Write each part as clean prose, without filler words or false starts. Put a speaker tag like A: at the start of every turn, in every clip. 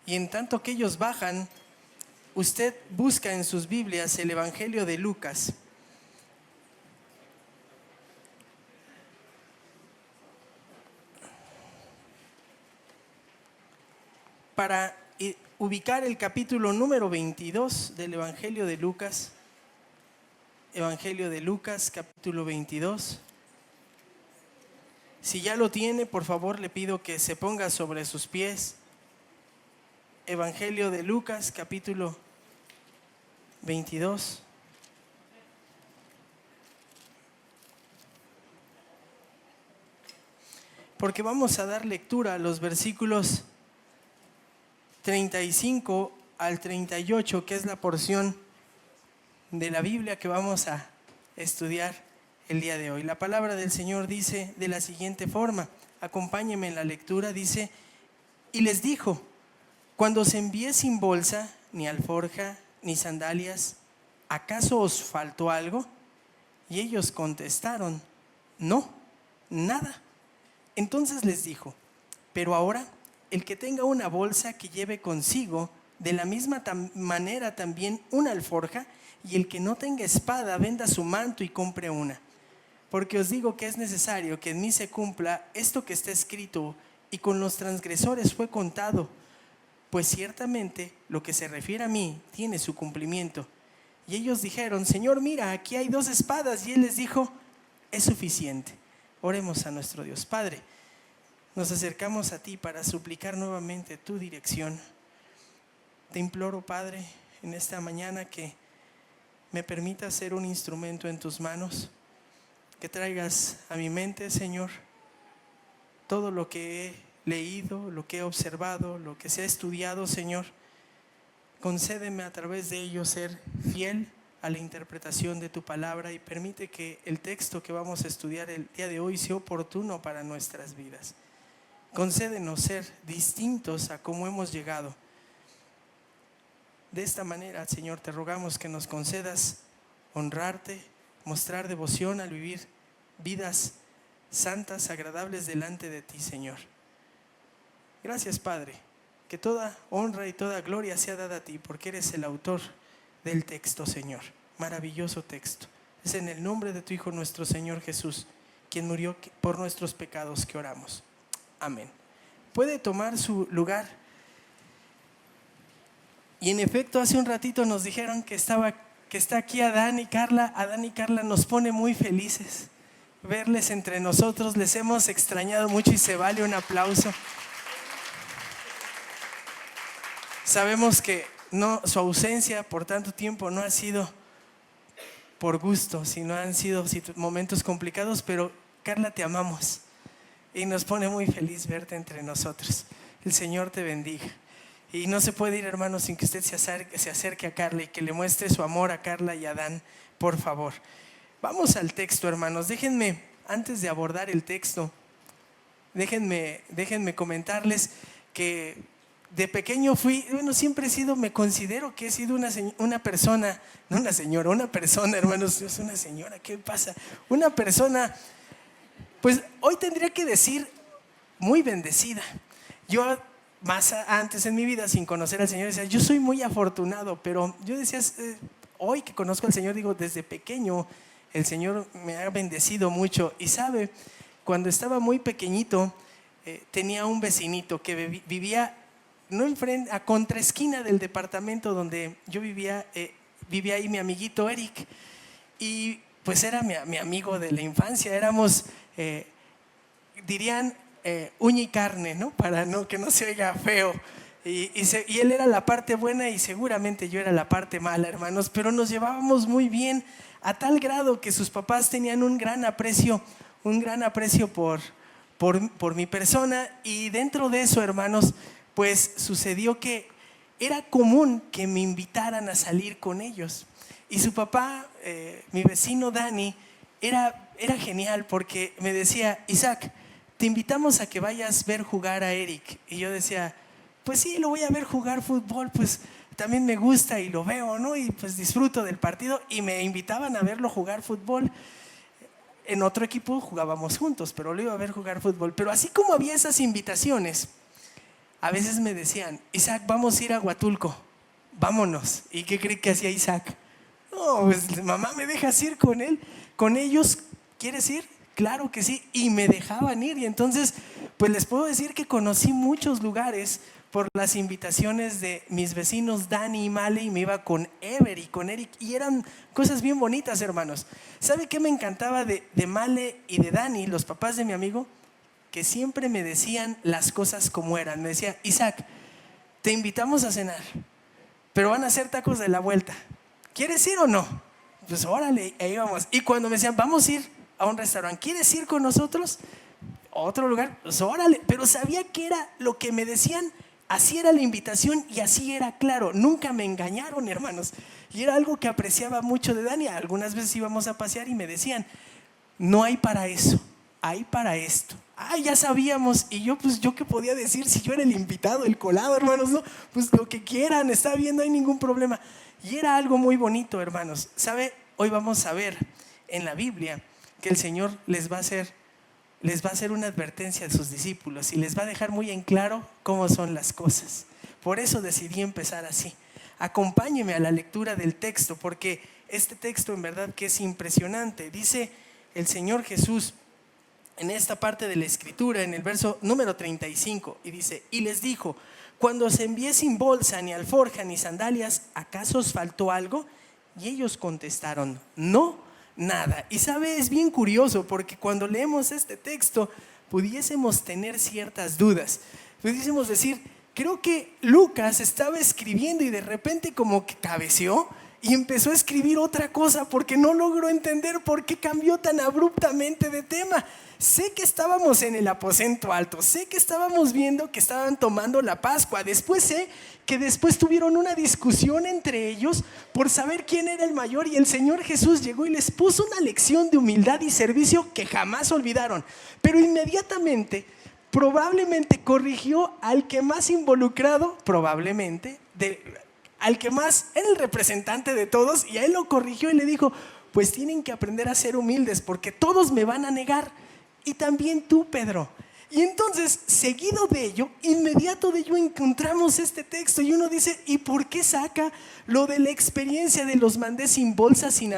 A: Y en tanto que ellos bajan, usted busca en sus Biblias el Evangelio de Lucas. Para ubicar el capítulo número 22 del Evangelio de Lucas. Evangelio de Lucas, capítulo 22. Si ya lo tiene, por favor, le pido que se ponga sobre sus pies. Evangelio de Lucas, capítulo 22. Porque vamos a dar lectura a los versículos 35 al 38, que es la porción de la Biblia que vamos a estudiar el día de hoy. La palabra del Señor dice de la siguiente forma, acompáñenme en la lectura, dice: y les dijo, cuando os envié sin bolsa, ni alforja, ni sandalias, ¿acaso os faltó algo? Y ellos contestaron, no, nada. Entonces les dijo, pero ahora el que tenga una bolsa que lleve consigo, de la misma manera también una alforja, y el que no tenga espada, venda su manto y compre una. Porque os digo que es necesario que en mí se cumpla esto que está escrito, y con los transgresores fue contado, pues ciertamente lo que se refiere a mí tiene su cumplimiento. Y ellos dijeron, Señor, mira, aquí hay 2 espadas. Y él les dijo, es suficiente. Oremos a nuestro Dios. Padre, nos acercamos a ti para suplicar nuevamente tu dirección. Te imploro, Padre, en esta mañana que me permitas ser un instrumento en tus manos, que traigas a mi mente, Señor, todo lo que he leído, lo que he observado, lo que se ha estudiado, Señor. Concédeme a través de ello ser fiel a la interpretación de tu palabra y permite que el texto que vamos a estudiar el día de hoy sea oportuno para nuestras vidas. Concédenos ser distintos a cómo hemos llegado. De esta manera, Señor, te rogamos que nos concedas honrarte, mostrar devoción al vivir vidas santas, agradables delante de ti, Señor. Gracias, Padre, que toda honra y toda gloria sea dada a ti, porque eres el autor del texto, Señor. Maravilloso texto. Es en el nombre de tu Hijo, nuestro Señor Jesús, quien murió por nuestros pecados, que oramos. Amén. Puede tomar su lugar. Y en efecto, hace un ratito nos dijeron que está aquí Adán y Carla. Adán y Carla nos pone muy felices verles entre nosotros. Les hemos extrañado mucho y se vale un aplauso. Sabemos que su ausencia por tanto tiempo no ha sido por gusto, sino han sido momentos complicados, pero Carla, te amamos y nos pone muy feliz verte entre nosotros. El Señor te bendiga. Y no se puede ir, hermanos, sin que usted se acerque a Carla y que le muestre su amor a Carla y a Adán, por favor. Vamos al texto, hermanos. Déjenme, antes de abordar el texto, déjenme comentarles que de pequeño siempre he sido, me considero que he sido una persona, no una señora, una persona, hermanos, es una señora, ¿qué pasa? Una persona, pues hoy tendría que decir, muy bendecida. Yo más antes en mi vida, sin conocer al Señor, decía, yo soy muy afortunado, pero yo decía, hoy que conozco al Señor, digo, desde pequeño el Señor me ha bendecido mucho. Y sabe, cuando estaba muy pequeñito, tenía un vecinito que vivía no enfrente, a contraesquina del departamento donde yo vivía ahí mi amiguito Eric, y pues era mi amigo de la infancia. Éramos, dirían, uña y carne, ¿no? Para que no se oiga feo. Y él era la parte buena y seguramente yo era la parte mala, hermanos, pero nos llevábamos muy bien, a tal grado que sus papás tenían un gran aprecio por mi persona. Y dentro de eso, hermanos, pues sucedió que era común que me invitaran a salir con ellos. Y su papá, mi vecino Dani, era genial, porque me decía, Isaac, te invitamos a que vayas a ver jugar a Eric. Y yo decía, pues sí, lo voy a ver jugar fútbol, pues también me gusta y lo veo, ¿no? Y pues disfruto del partido. Y me invitaban a verlo jugar fútbol. En otro equipo jugábamos juntos, pero lo iba a ver jugar fútbol. Pero así como había esas invitaciones, a veces me decían, Isaac, vamos a ir a Huatulco, vámonos. ¿Y qué cree que hacía Isaac? No, pues mamá, ¿me dejas ir con él? ¿Con ellos? ¿Quieres ir? Claro que sí, y me dejaban ir. Y entonces, pues les puedo decir que conocí muchos lugares por las invitaciones de mis vecinos Dani y Male, y me iba con Ever y con Eric, y eran cosas bien bonitas, hermanos. ¿Sabe qué me encantaba de Male y de Dani, los papás de mi amigo? Que siempre me decían las cosas como eran. Me decía, Isaac, te invitamos a cenar, pero van a hacer tacos de la vuelta. ¿Quieres ir o no? Pues órale, ahí vamos. Y cuando me decían, vamos a ir a un restaurante, ¿quieres ir con nosotros? ¿A otro lugar? Pues órale. Pero sabía que era lo que me decían, así era la invitación y así era claro. Nunca me engañaron, hermanos. Y era algo que apreciaba mucho de Dani. Algunas veces íbamos a pasear y me decían, no hay para eso, hay para esto. Ya sabíamos. Y yo, pues, ¿yo qué podía decir si yo era el invitado, el colado, hermanos? No, pues lo que quieran, está bien, no hay ningún problema. Y era algo muy bonito, hermanos. ¿Sabe? Hoy vamos a ver en la Biblia que el Señor les va a hacer una advertencia a sus discípulos y les va a dejar muy en claro cómo son las cosas. Por eso decidí empezar así. Acompáñeme a la lectura del texto, porque este texto en verdad que es impresionante. Dice el Señor Jesús en esta parte de la Escritura, en el verso número 35, y dice, y les dijo, cuando os envié sin bolsa, ni alforja, ni sandalias, ¿acaso os faltó algo? Y ellos contestaron, no, nada. Y sabe, es bien curioso, porque cuando leemos este texto, pudiésemos tener ciertas dudas. Pudiésemos decir, creo que Lucas estaba escribiendo y de repente como que cabeceó y empezó a escribir otra cosa, porque no logró entender por qué cambió tan abruptamente de tema. Sé que estábamos en el aposento alto, sé que estábamos viendo que estaban tomando la Pascua, después sé que después tuvieron una discusión entre ellos por saber quién era el mayor, y el Señor Jesús llegó y les puso una lección de humildad y servicio que jamás olvidaron, pero inmediatamente probablemente corrigió al que más involucrado, probablemente, al que más era el representante de todos, y a él lo corrigió y le dijo, pues tienen que aprender a ser humildes porque todos me van a negar, y también tú, Pedro. Y entonces, seguido de ello, inmediato de ello, encontramos este texto y uno dice, ¿y por qué saca lo de la experiencia de los mandé sin bolsa, sin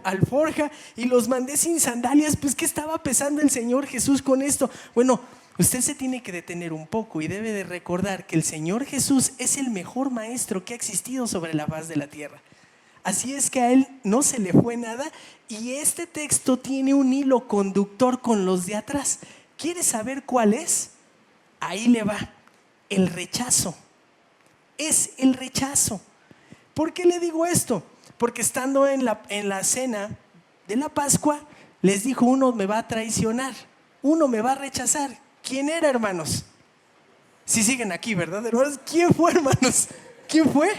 A: alforja y los mandé sin sandalias? Pues ¿qué estaba pensando el Señor Jesús con esto? Bueno, usted se tiene que detener un poco y debe de recordar que el Señor Jesús es el mejor maestro que ha existido sobre la faz de la tierra. Así es que a él no se le fue nada, y este texto tiene un hilo conductor con los de atrás. ¿Quiere saber cuál es? Ahí le va, el rechazo. Es el rechazo. ¿Por qué le digo esto? Porque estando en la cena de la Pascua, les dijo, uno me va a traicionar, uno me va a rechazar. ¿Quién era, hermanos? Sí siguen aquí, ¿verdad, hermanos? ¿Quién fue, hermanos? ¿Quién fue?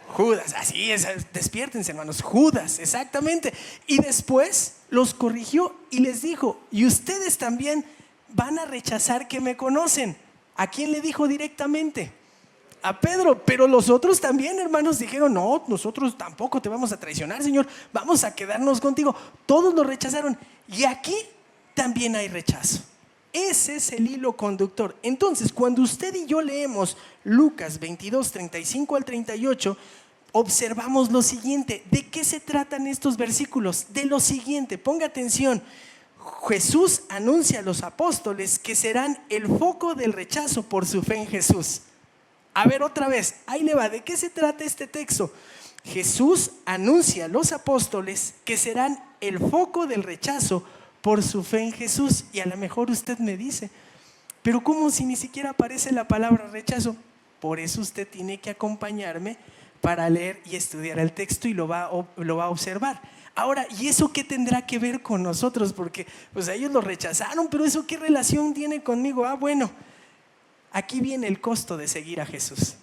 A: Judas. Así es, despiértense, hermanos. Judas, exactamente. Y después los corrigió y les dijo, y ustedes también van a rechazar que me conocen. ¿A quién le dijo directamente? A Pedro. Pero los otros también, hermanos, dijeron, no, nosotros tampoco te vamos a traicionar, Señor, vamos a quedarnos contigo. Todos lo rechazaron, y aquí también hay rechazo. Ese es el hilo conductor. Entonces, cuando usted y yo leemos Lucas 22, 35 al 38, observamos lo siguiente. ¿De qué se tratan estos versículos? De lo siguiente, ponga atención. Jesús anuncia a los apóstoles que serán el foco del rechazo por su fe en Jesús. A ver, otra vez, ahí le va. ¿De qué se trata este texto? Jesús anuncia a los apóstoles que serán el foco del rechazo por su fe en Jesús. Y a lo mejor usted me dice, pero ¿cómo si ni siquiera aparece la palabra rechazo? Por eso usted tiene que acompañarme para leer y estudiar el texto, y lo va a observar. Ahora, ¿y eso qué tendrá que ver con nosotros? Porque pues ellos lo rechazaron, pero ¿eso qué relación tiene conmigo? Bueno, aquí viene el costo de seguir a Jesús.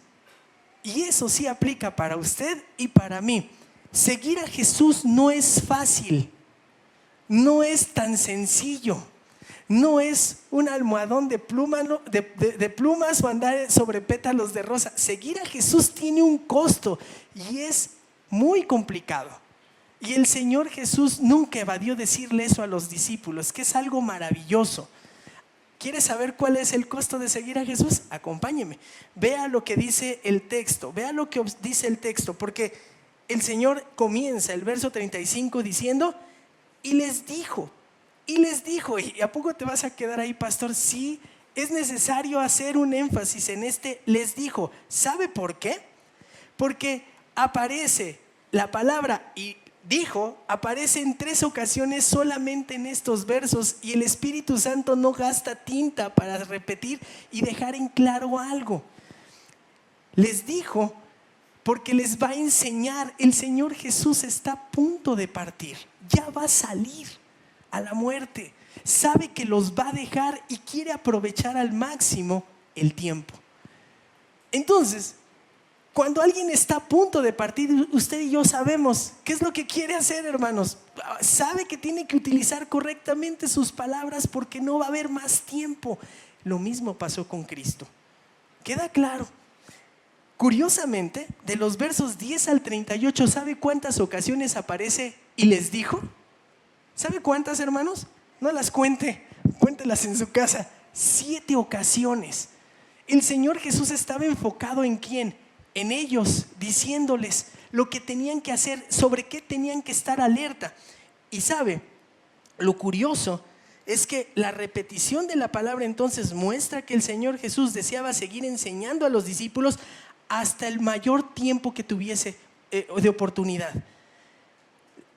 A: Y eso sí aplica para usted y para mí. Seguir a Jesús no es fácil. No es tan sencillo, no es un almohadón de plumas o andar sobre pétalos de rosa. Seguir a Jesús tiene un costo y es muy complicado. Y el Señor Jesús nunca evadió decirle eso a los discípulos, que es algo maravilloso. ¿Quieres saber cuál es el costo de seguir a Jesús? Acompáñeme. Vea lo que dice el texto. Vea lo que dice el texto. Porque el Señor comienza el verso 35 diciendo, y les dijo, ¿y a poco te vas a quedar ahí, pastor? Sí, es necesario hacer un énfasis en este les dijo. ¿Sabe por qué? Porque aparece la palabra y dijo, aparece en 3 ocasiones solamente en estos versos, y el Espíritu Santo no gasta tinta para repetir y dejar en claro algo. Les dijo porque les va a enseñar. El Señor Jesús está a punto de partir, ya va a salir a la muerte, sabe que los va a dejar y quiere aprovechar al máximo el tiempo. Entonces, cuando alguien está a punto de partir, usted y yo sabemos qué es lo que quiere hacer, hermanos. Sabe que tiene que utilizar correctamente sus palabras porque no va a haber más tiempo. Lo mismo pasó con Cristo. ¿Queda claro? Curiosamente, de los versos 10 al 38, ¿sabe cuántas ocasiones aparece y les dijo? ¿Sabe cuántas, hermanos? No las cuente, cuéntelas en su casa. 7 ocasiones. El Señor Jesús estaba enfocado ¿en quién? En ellos, diciéndoles lo que tenían que hacer, sobre qué tenían que estar alerta. Y sabe, lo curioso es que la repetición de la palabra entonces muestra que el Señor Jesús deseaba seguir enseñando a los discípulos hasta el mayor tiempo que tuviese de oportunidad.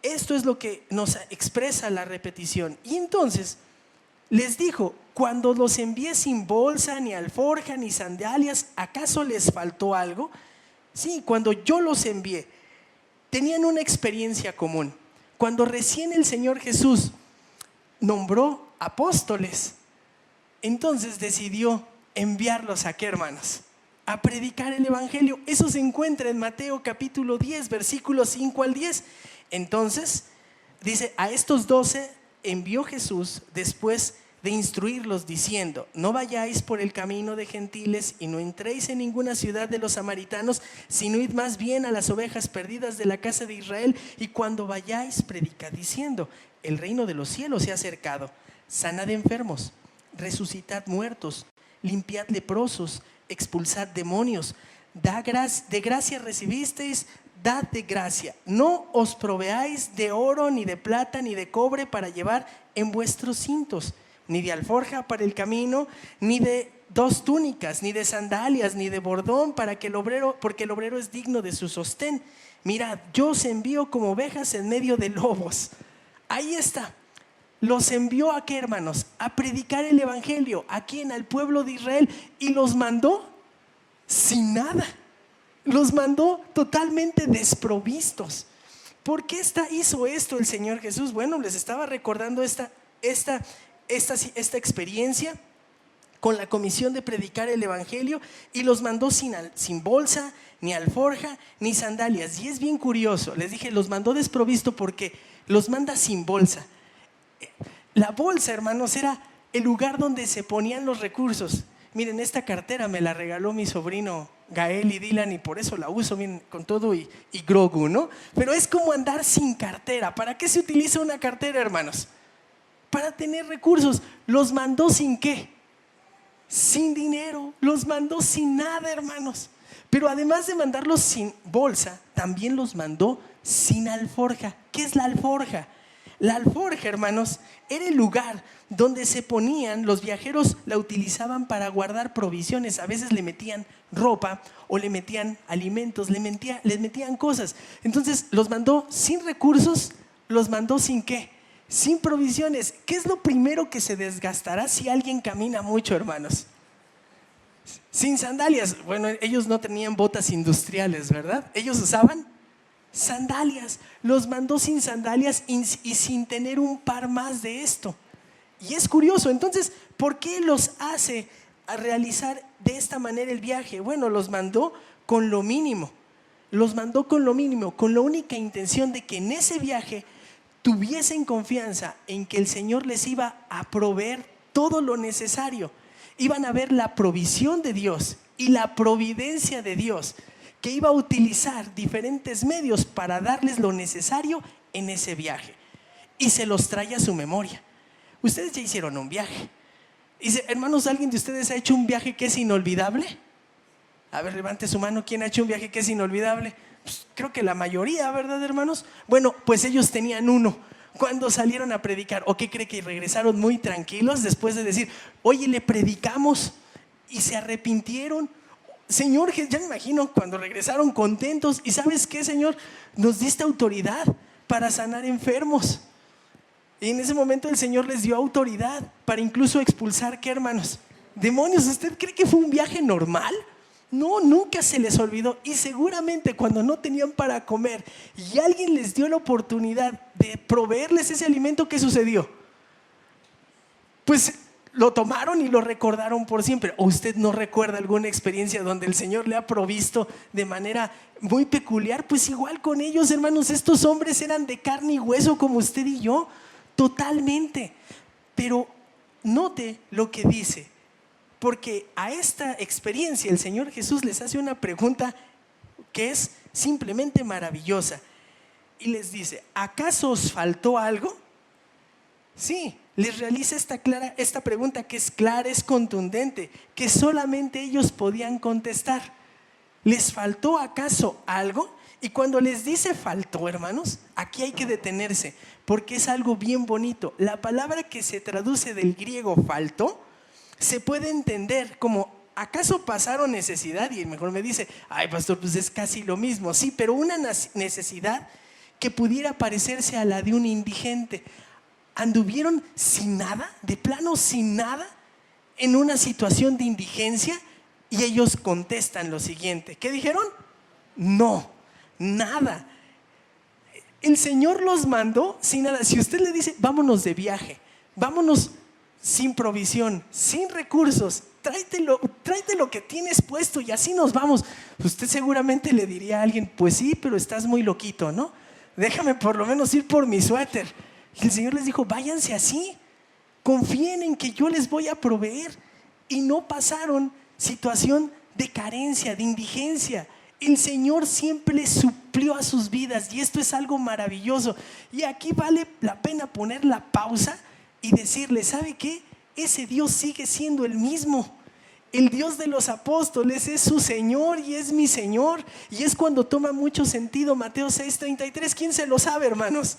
A: Esto es lo que nos expresa la repetición. Y entonces les dijo, cuando los envié sin bolsa, ni alforja, ni sandalias, ¿acaso les faltó algo? Sí, cuando yo los envié, tenían una experiencia común. Cuando recién el Señor Jesús nombró apóstoles, entonces decidió enviarlos ¿a qué, hermanos? A predicar el evangelio. Eso se encuentra en Mateo capítulo 10, versículos 5 al 10. Entonces, dice, a estos 12 envió Jesús después de instruirlos diciendo, no vayáis por el camino de gentiles y no entréis en ninguna ciudad de los samaritanos, sino id más bien a las ovejas perdidas de la casa de Israel, y cuando vayáis predicad diciendo, el reino de los cielos se ha acercado, sanad enfermos, resucitad muertos, limpiad leprosos, expulsad demonios, de gracia recibisteis, dad de gracia. No os proveáis de oro, ni de plata, ni de cobre para llevar en vuestros cintos, ni de alforja para el camino, ni de 2 túnicas, ni de sandalias, ni de bordón, porque el obrero es digno de su sostén. Mirad, yo os envío como ovejas en medio de lobos. Ahí está. Los envió ¿a qué, hermanos? A predicar el evangelio. ¿A quién? Al pueblo de Israel. Y los mandó sin nada. Los mandó totalmente desprovistos. ¿Por qué hizo esto el Señor Jesús? Bueno, les estaba recordando esta experiencia con la comisión de predicar el evangelio, y los mandó sin bolsa, ni alforja, ni sandalias. Y es bien curioso, les dije, los mandó desprovisto porque los manda sin bolsa. La bolsa, hermanos, era el lugar donde se ponían los recursos. Miren, esta cartera me la regaló mi sobrino Gael y Dylan, y por eso la uso bien, con todo y Grogu, ¿no? Pero es como andar sin cartera. ¿Para qué se utiliza una cartera, hermanos? Para tener recursos. Los mandó sin ¿qué? Sin dinero. Los mandó sin nada, hermanos. Pero además de mandarlos sin bolsa, también los mandó sin alforja. ¿Qué es la alforja? La alforja, hermanos, era el lugar donde se ponían, los viajeros la utilizaban para guardar provisiones. A veces le metían ropa o le metían alimentos, les metían cosas. Entonces los mandó sin recursos, los mandó sin ¿qué? Sin provisiones. ¿Qué es lo primero que se desgastará si alguien camina mucho, hermanos? Sin sandalias. Bueno, ellos no tenían botas industriales, ¿verdad? Ellos usaban sandalias. Los mandó sin sandalias y sin tener un par más de esto. Y es curioso. Entonces, ¿por qué los hace a realizar de esta manera el viaje? Bueno, los mandó con lo mínimo. Los mandó con lo mínimo, con la única intención de que en ese viaje tuviesen confianza en que el Señor les iba a proveer todo lo necesario. Iban a ver la provisión de Dios y la providencia de Dios, que iba a utilizar diferentes medios para darles lo necesario en ese viaje. Y se los trae a su memoria. Ustedes ya hicieron un viaje. Dice, hermanos, ¿alguien de ustedes ha hecho un viaje que es inolvidable? A ver, levante su mano. ¿Quién ha hecho un viaje que es inolvidable? Pues, creo que la mayoría, ¿verdad, hermanos? Bueno, pues ellos tenían uno. Cuando salieron a predicar, ¿o qué cree que regresaron muy tranquilos después de decir, oye, le predicamos? Y se arrepintieron. Señor, ya me imagino cuando regresaron contentos. ¿Y sabes qué, Señor? Nos diste autoridad para sanar enfermos. Y en ese momento el Señor les dio autoridad para incluso expulsar, ¿qué, hermanos? Demonios. ¿Usted cree que fue un viaje normal? No, nunca se les olvidó. Y seguramente cuando no tenían para comer y alguien les dio la oportunidad de proveerles ese alimento, ¿qué sucedió? Pues lo tomaron y lo recordaron por siempre. ¿O usted no recuerda alguna experiencia donde el Señor le ha provisto de manera muy peculiar? Pues igual con ellos, hermanos. Estos hombres eran de carne y hueso como usted y yo, totalmente. Pero note lo que dice, porque a esta experiencia el Señor Jesús les hace una pregunta que es simplemente maravillosa. Y les dice, ¿acaso os faltó algo? Sí, les realiza esta pregunta que es clara, es contundente, que solamente ellos podían contestar. ¿Les faltó acaso algo? Y cuando les dice faltó, hermanos, aquí hay que detenerse, porque es algo bien bonito. La palabra que se traduce del griego faltó se puede entender como, ¿acaso pasaron necesidad? Y mejor me dice, ay, pastor, pues es casi lo mismo. Sí, pero una necesidad que pudiera parecerse a la de un indigente. ¿Anduvieron sin nada? ¿De plano sin nada? ¿En una situación de indigencia? Y ellos contestan lo siguiente. ¿Qué dijeron? No, nada. El Señor los mandó sin nada. Si usted le dice, vámonos de viaje, vámonos sin provisión, sin recursos, tráete lo que tienes puesto y así nos vamos. Usted seguramente le diría a alguien, pues sí, pero estás muy loquito, ¿no? Déjame por lo menos ir por mi suéter. Y el Señor les dijo, váyanse así, confíen en que yo les voy a proveer. Y no pasaron situación de carencia, de indigencia. El Señor siempre les suplió a sus vidas, y esto es algo maravilloso. Y aquí vale la pena poner la pausa y decirle, ¿sabe qué? Ese Dios sigue siendo el mismo. El Dios de los apóstoles es su Señor y es mi Señor. Y es cuando toma mucho sentido Mateo 6:33. ¿Quién se lo sabe, hermanos?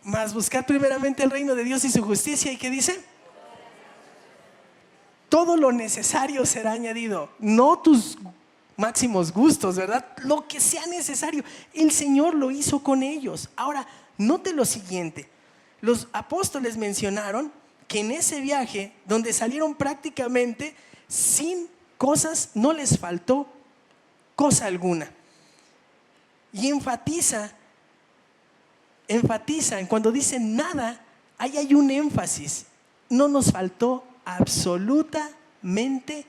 A: Mas buscad primeramente el reino de Dios y su justicia. ¿Y qué dice? Todo lo necesario será añadido. No tus máximos gustos, ¿verdad? Lo que sea necesario. El Señor lo hizo con ellos. Ahora, note lo siguiente. Los apóstoles mencionaron que en ese viaje, donde salieron prácticamente sin cosas, no les faltó cosa alguna. Y enfatizan cuando dicen nada, ahí hay un énfasis. No nos faltó absolutamente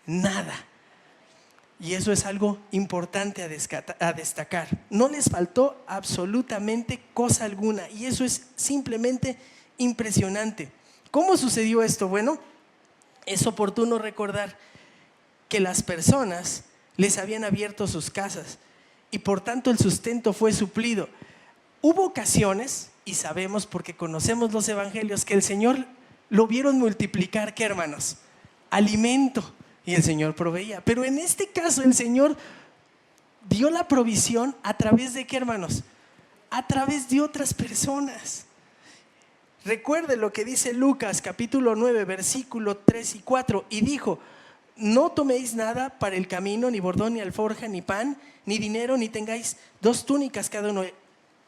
A: nada. Y eso es algo importante a destacar. No les faltó absolutamente cosa alguna. Y eso es simplemente impresionante. ¿Cómo sucedió esto? Bueno, es oportuno recordar que las personas les habían abierto sus casas y por tanto el sustento fue suplido. Hubo ocasiones, y sabemos porque conocemos los evangelios, que el Señor lo vieron multiplicar, ¿qué, hermanos? Alimento. Y el Señor proveía. Pero en este caso el Señor dio la provisión a través de ¿qué, hermanos? A través de otras personas. Recuerde lo que dice Lucas capítulo 9 versículo 3 y 4. Y dijo, no toméis nada para el camino, ni bordón, ni alforja, ni pan, ni dinero, ni tengáis 2 túnicas cada uno.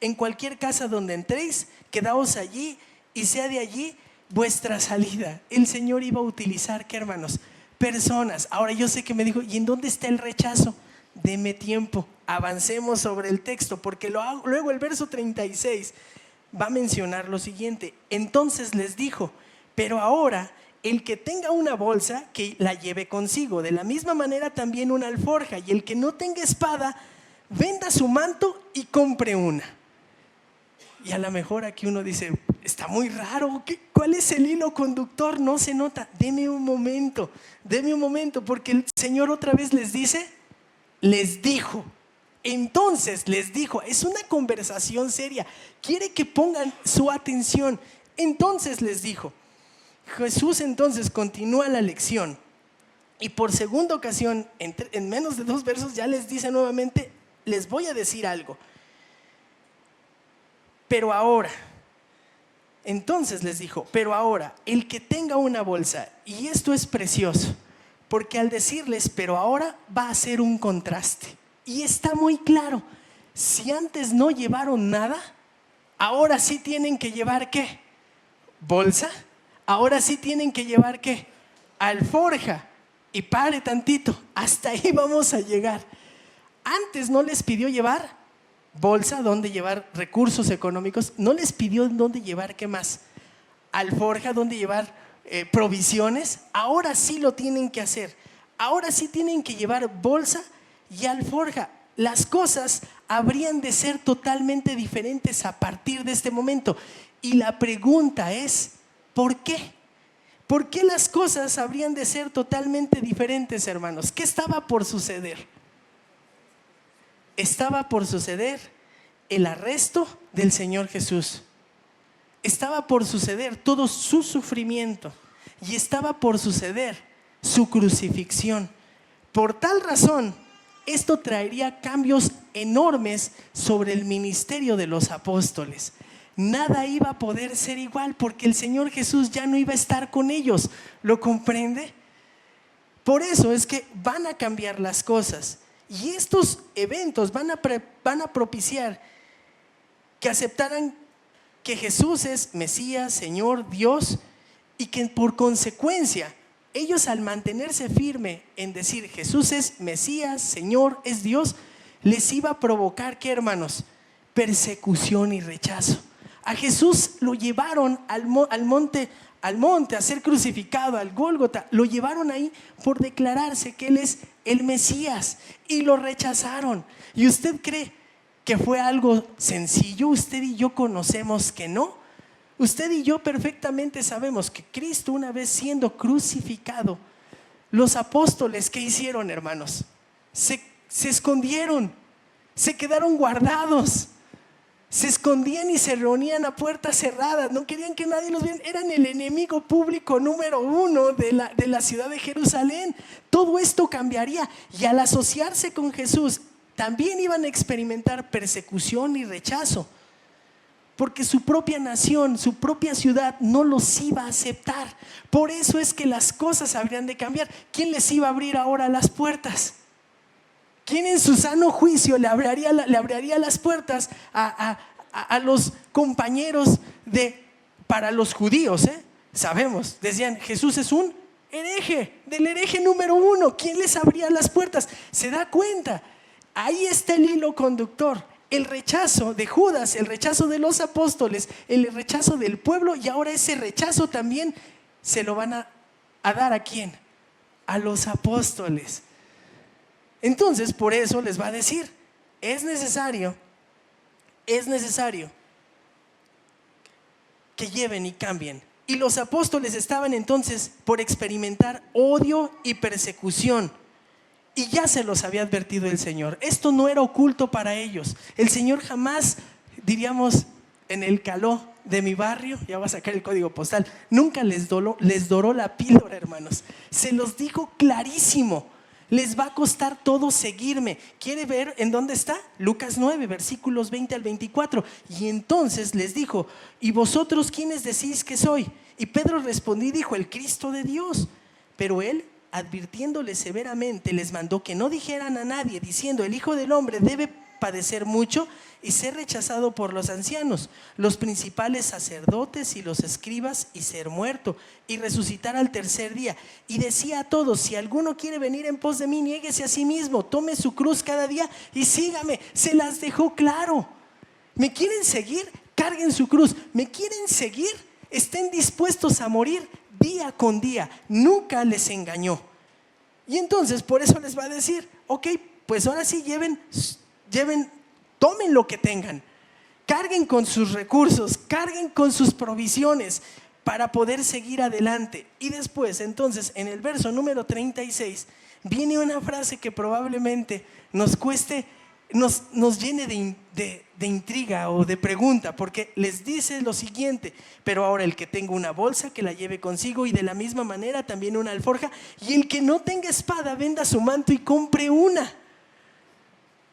A: En cualquier casa donde entréis, quedaos allí y sea de allí vuestra salida. El Señor iba a utilizar, ¿qué, hermanos? Personas. Ahora yo sé que me dijo, ¿y en dónde está el rechazo? Deme tiempo, avancemos sobre el texto, porque luego el verso 36 va a mencionar lo siguiente. Entonces les dijo, pero ahora el que tenga una bolsa, que la lleve consigo, de la misma manera también una alforja, y el que no tenga espada, venda su manto y compre una. Y a lo mejor aquí uno dice, está muy raro, ¿cuál es el hilo conductor? No se nota. Deme un momento, porque el Señor otra vez les dice, les dijo. Entonces les dijo, es una conversación seria, quiere que pongan su atención. Entonces les dijo, Jesús entonces continúa la lección y por segunda ocasión, en menos de 2 versos, ya les dice nuevamente: les voy a decir algo. Pero ahora, entonces les dijo, pero ahora, el que tenga una bolsa, y esto es precioso, porque al decirles pero ahora, va a ser un contraste. Y está muy claro, si antes no llevaron nada, ahora sí tienen que llevar ¿qué? Bolsa. Ahora sí tienen que llevar ¿qué? Alforja. Y pare tantito, hasta ahí vamos a llegar. Antes no les pidió llevar bolsa, dónde llevar recursos económicos, no les pidió dónde llevar ¿qué más? Alforja, dónde llevar provisiones. Ahora sí lo tienen que hacer. Ahora sí tienen que llevar bolsa y alforja. Las cosas habrían de ser totalmente diferentes a partir de este momento. Y la pregunta es, ¿por qué? ¿Por qué las cosas habrían de ser totalmente diferentes, hermanos? ¿Qué estaba por suceder? Estaba por suceder el arresto del Señor Jesús. Estaba por suceder todo su sufrimiento y estaba por suceder su crucifixión. Por tal razón, esto traería cambios enormes sobre el ministerio de los apóstoles. Nada iba a poder ser igual porque el Señor Jesús ya no iba a estar con ellos. ¿Lo comprende? Por eso es que van a cambiar las cosas. Y estos eventos van a propiciar que aceptaran que Jesús es Mesías, Señor, Dios, y que por consecuencia ellos, al mantenerse firme en decir Jesús es Mesías, Señor, es Dios, les iba a provocar ¿qué, hermanos? Persecución y rechazo. A Jesús lo llevaron al monte a ser crucificado, al Gólgota. Lo llevaron ahí por declararse que Él es el Mesías y lo rechazaron. ¿Y usted cree que fue algo sencillo? Usted y yo conocemos que no. Usted y yo perfectamente sabemos que Cristo, una vez siendo crucificado, los apóstoles, ¿qué hicieron, hermanos? Se escondieron, se quedaron guardados. Se escondían y se reunían a puertas cerradas, no querían que nadie los viera. Eran el enemigo público número 1 de la ciudad de Jerusalén. Todo esto cambiaría y al asociarse con Jesús también iban a experimentar persecución y rechazo, porque su propia nación, su propia ciudad no los iba a aceptar. Por eso es que las cosas habrían de cambiar. ¿Quién les iba a abrir ahora las puertas? ¿Quién en su sano juicio le abriría las puertas a los compañeros para los judíos? Sabemos, decían, Jesús es un hereje, del hereje número 1. ¿Quién les abría las puertas? ¿Se da cuenta? Ahí está el hilo conductor. El rechazo de Judas, el rechazo de los apóstoles, el rechazo del pueblo, y ahora ese rechazo también se lo van a dar ¿a quién? A los apóstoles. Entonces, por eso les va a decir, es necesario que lleven y cambien. Y los apóstoles estaban entonces por experimentar odio y persecución. Y ya se los había advertido el Señor. Esto no era oculto para ellos. El Señor jamás, diríamos, en el caló de mi barrio, ya voy a sacar el código postal, nunca les doró la píldora, hermanos. Se los dijo clarísimo. Les va a costar todo seguirme. ¿Quiere ver en dónde está? Lucas 9, versículos 20 al 24. Y entonces les dijo, ¿y vosotros quiénes decís que soy? Y Pedro respondió y dijo, el Cristo de Dios. Pero él, advirtiéndoles severamente, les mandó que no dijeran a nadie, diciendo, el Hijo del Hombre debe padecer mucho y ser rechazado por los ancianos, los principales sacerdotes y los escribas, y ser muerto y resucitar al tercer día. Y decía a todos, si alguno quiere venir en pos de mí, niéguese a sí mismo, tome su cruz cada día y sígame. Se las dejó claro. ¿Me quieren seguir? Carguen su cruz. ¿Me quieren seguir? Estén dispuestos a morir día con día. Nunca les engañó. Y entonces por eso les va a decir, ok, pues ahora sí lleven, tomen lo que tengan, carguen con sus recursos, carguen con sus provisiones para poder seguir adelante. Y después, entonces, en el verso número 36 viene una frase que probablemente nos cueste nos llene de intriga o de pregunta, porque les dice lo siguiente: pero ahora el que tenga una bolsa, que la lleve consigo, y de la misma manera también una alforja, y el que no tenga espada, venda su manto y compre una.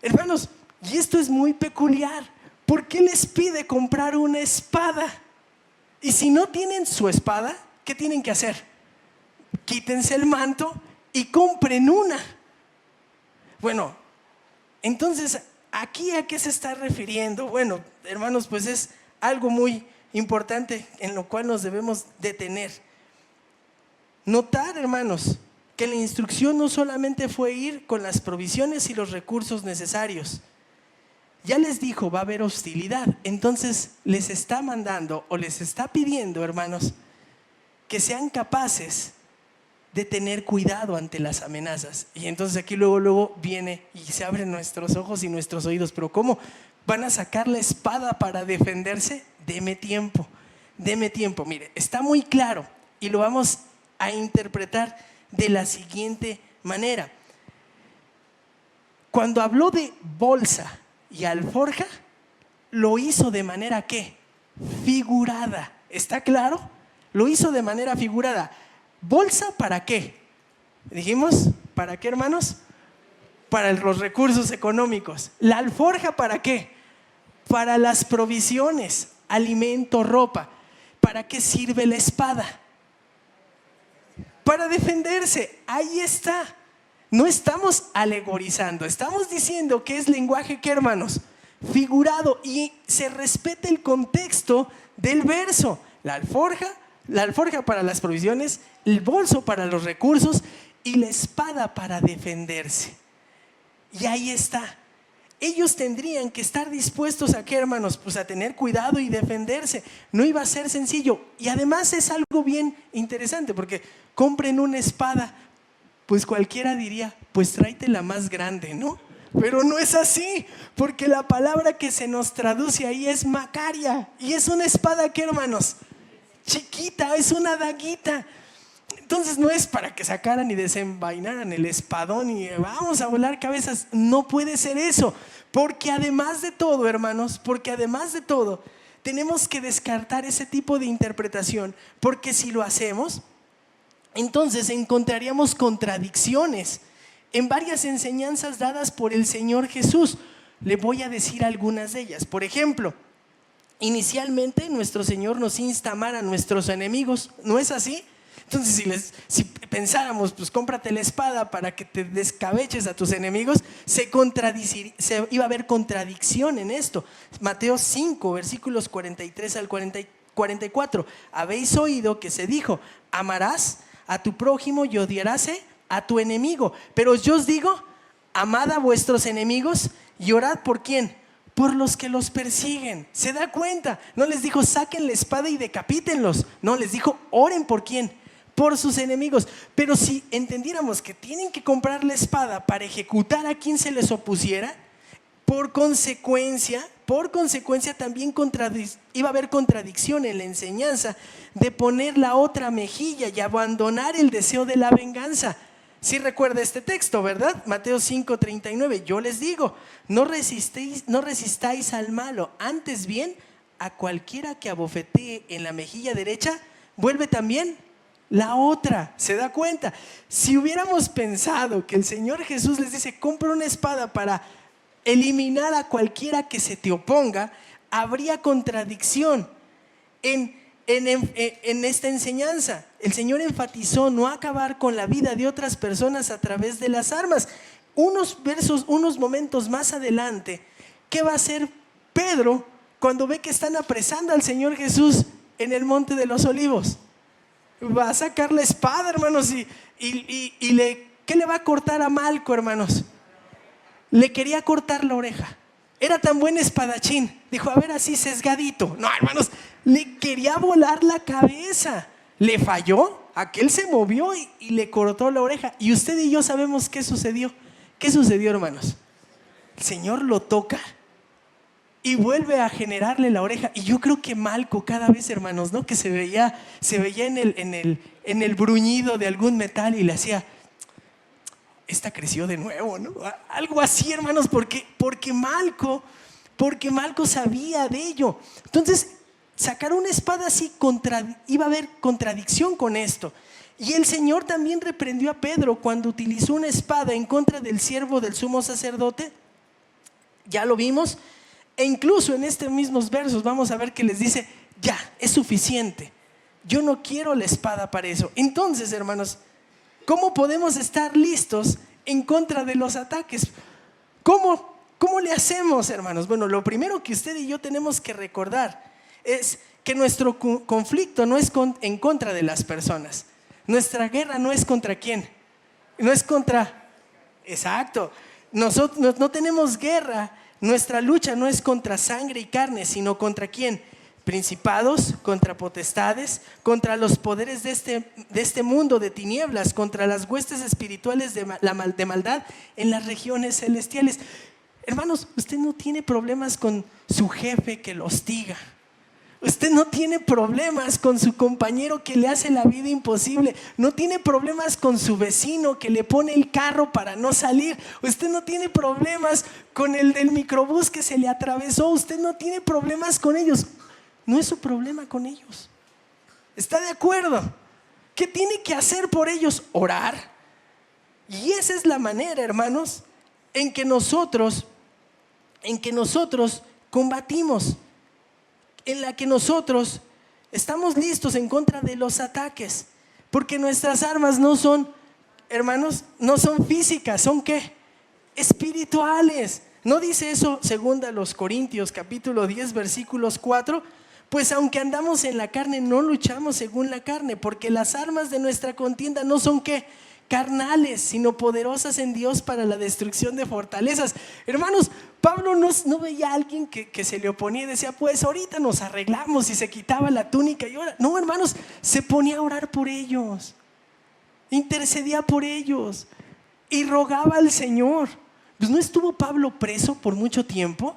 A: Hermanos, y esto es muy peculiar. ¿Por qué les pide comprar una espada? Y si no tienen su espada, ¿qué tienen que hacer? Quítense el manto y compren una. Bueno, entonces, ¿aquí a qué se está refiriendo? Bueno, hermanos, pues es algo muy importante en lo cual nos debemos detener. Notar, hermanos, que la instrucción no solamente fue ir con las provisiones y los recursos necesarios. Ya les dijo, va a haber hostilidad. Entonces les está mandando o les está pidiendo, hermanos, que sean capaces de tener cuidado ante las amenazas. Y entonces aquí luego viene y se abren nuestros ojos y nuestros oídos. Pero ¿cómo van a sacar la espada para defenderse? Deme tiempo. Mire, está muy claro y lo vamos a interpretar de la siguiente manera. Cuando habló de bolsa y alforja, lo hizo de manera ¿qué? Figurada. ¿Está claro? Lo hizo de manera figurada. ¿Bolsa para qué? Dijimos, ¿para qué, hermanos? Para los recursos económicos. ¿La alforja para qué? Para las provisiones, alimento, ropa. ¿Para qué sirve la espada? Para defenderse. Ahí está. No estamos alegorizando, estamos diciendo que es lenguaje, ¿qué, hermanos? Figurado, y se respeta el contexto del verso. La alforja para las provisiones, el bolso para los recursos y la espada para defenderse. Y ahí está. Ellos tendrían que estar dispuestos a ¿qué, hermanos? Pues a tener cuidado y defenderse. No iba a ser sencillo. Y además es algo bien interesante, porque compren una espada. Pues cualquiera diría, pues tráete la más grande, ¿no? Pero no es así, porque la palabra que se nos traduce ahí es macaria. Y es una espada, ¿qué, hermanos? Chiquita, es una daguita. Entonces no es para que sacaran y desenvainaran el espadón y vamos a volar cabezas. No puede ser eso, porque además de todo, hermanos, tenemos que descartar ese tipo de interpretación, porque si lo hacemos, entonces encontraríamos contradicciones en varias enseñanzas dadas por el Señor Jesús. Le voy a decir algunas de ellas. Por ejemplo, inicialmente nuestro Señor nos insta a amar a nuestros enemigos, ¿no es así? Entonces si pensáramos, pues cómprate la espada para que te descabeches a tus enemigos, iba a haber contradicción en esto. Mateo 5, versículos 43 al 44. Habéis oído que se dijo, amarás a tu prójimo y odiarás a tu enemigo. Pero yo os digo, amad a vuestros enemigos y orad ¿por quién? Por los que los persiguen. ¿Se da cuenta? No les dijo saquen la espada y decapítenlos. No, les dijo oren ¿por quién? Por sus enemigos. Pero si entendiéramos que tienen que comprar la espada para ejecutar a quien se les opusiera, por consecuencia también iba a haber contradicción en la enseñanza de poner la otra mejilla y abandonar el deseo de la venganza. Sí recuerda este texto, ¿verdad? Mateo 5:39. Yo les digo, no resistáis al malo, antes bien a cualquiera que abofetee en la mejilla derecha, vuelve también la otra. ¿Se da cuenta? Si hubiéramos pensado que el Señor Jesús les dice, compra una espada para eliminar a cualquiera que se te oponga, habría contradicción en esta enseñanza. El Señor enfatizó no acabar con la vida de otras personas a través de las armas. Unos momentos más adelante, ¿qué va a hacer Pedro cuando ve que están apresando al Señor Jesús en el Monte de los Olivos? Va a sacar la espada, hermanos, ¿qué le va a cortar a Malco, hermanos? Le quería cortar la oreja. Era tan buen espadachín. Dijo, a ver, así sesgadito. No, hermanos, le quería volar la cabeza. Le falló. Aquel se movió y le cortó la oreja. Y usted y yo sabemos qué sucedió. ¿Qué sucedió, hermanos? El Señor lo toca y vuelve a generarle la oreja. Y yo creo que Malco cada vez, hermanos, ¿no? Que se veía en el bruñido de algún metal y le hacía, esta creció de nuevo, ¿no? Algo así, hermanos, porque Malco sabía de ello. Entonces, sacar una espada así iba a haber contradicción con esto. Y el Señor también reprendió a Pedro cuando utilizó una espada en contra del siervo del sumo sacerdote. Ya lo vimos. E incluso en estos mismos versos vamos a ver que les dice: ya, es suficiente. Yo no quiero la espada para eso. Entonces, hermanos, ¿cómo podemos estar listos en contra de los ataques? ¿Cómo le hacemos, hermanos? Bueno, lo primero que usted y yo tenemos que recordar es que nuestro conflicto no es en contra de las personas. Nuestra guerra no es contra quién. No es contra... Exacto. Nosotros no tenemos guerra. Nuestra lucha no es contra sangre y carne, sino contra quién. Principados, contra potestades, contra los poderes de este mundo de tinieblas, contra las huestes espirituales de maldad en las regiones celestiales. Hermanos, usted no tiene problemas con su jefe que lo hostiga. Usted no tiene problemas con su compañero que le hace la vida imposible. No tiene problemas con su vecino que le pone el carro para no salir. Usted no tiene problemas con el del microbús que se le atravesó. Usted no tiene problemas con ellos. No es su problema con ellos. ¿Está de acuerdo? ¿Qué tiene que hacer por ellos? Orar. Y esa es la manera, hermanos, en que nosotros combatimos, en la que nosotros estamos listos en contra de los ataques, porque nuestras armas no son, hermanos, no son físicas, ¿son qué? Espirituales. ¿No dice eso segunda a los Corintios capítulo 10 versículos 4? Pues aunque andamos en la carne, no luchamos según la carne, porque las armas de nuestra contienda no son ¿qué? Carnales, sino poderosas en Dios para la destrucción de fortalezas. Hermanos, Pablo no veía a alguien que se le oponía y decía: pues ahorita nos arreglamos, y se quitaba la túnica y ahora. No, hermanos, se ponía a orar por ellos, intercedía por ellos y rogaba al Señor. Pues ¿no estuvo Pablo preso por mucho tiempo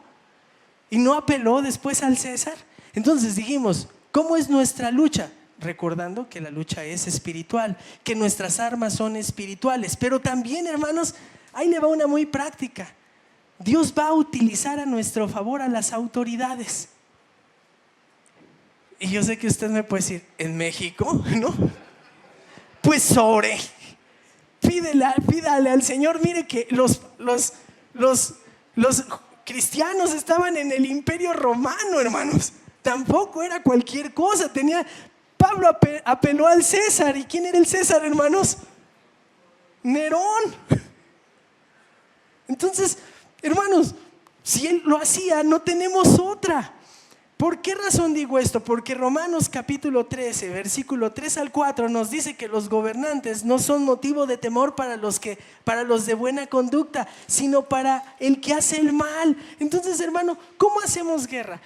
A: y no apeló después al César? Entonces dijimos, ¿cómo es nuestra lucha? Recordando que la lucha es espiritual, que nuestras armas son espirituales. Pero también, hermanos, ahí le va una muy práctica. Dios va a utilizar a nuestro favor a las autoridades. Y yo sé que usted me puede decir: ¿en México? ¿No? Pues ore, pídale al Señor. Mire que los cristianos estaban en el Imperio Romano, hermanos. Tampoco era cualquier cosa. Pablo apeló al César. ¿Y quién era el César, hermanos? Nerón. Entonces, hermanos, si él lo hacía, no tenemos otra. ¿Por qué razón digo esto? Porque Romanos capítulo 13, versículo 3 al 4 nos dice que los gobernantes no son motivo de temor para los de buena conducta, sino para el que hace el mal. Entonces, hermano, ¿cómo hacemos guerra?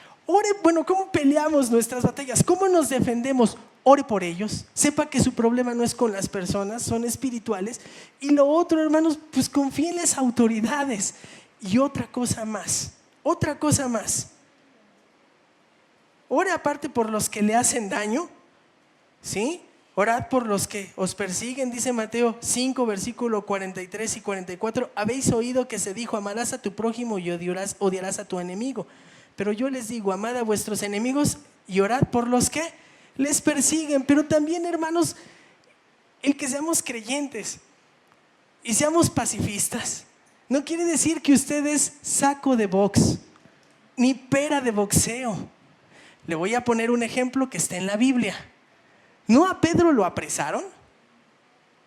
A: ¿Cómo peleamos nuestras batallas? ¿Cómo nos defendemos? Ore por ellos. Sepa que su problema no es con las personas, son espirituales. Y lo otro, hermanos, pues confíe en las autoridades. Y otra cosa más. Ore aparte por los que le hacen daño, ¿sí? Orad por los que os persiguen, dice Mateo 5, versículo 43 y 44. Habéis oído que se dijo: amarás a tu prójimo y odiarás a tu enemigo. Pero yo les digo: amad a vuestros enemigos y orad por los que les persiguen. Pero también, hermanos, el que seamos creyentes y seamos pacifistas no quiere decir que usted es saco de box ni pera de boxeo. Le voy a poner un ejemplo que está en la Biblia. ¿No a Pedro lo apresaron?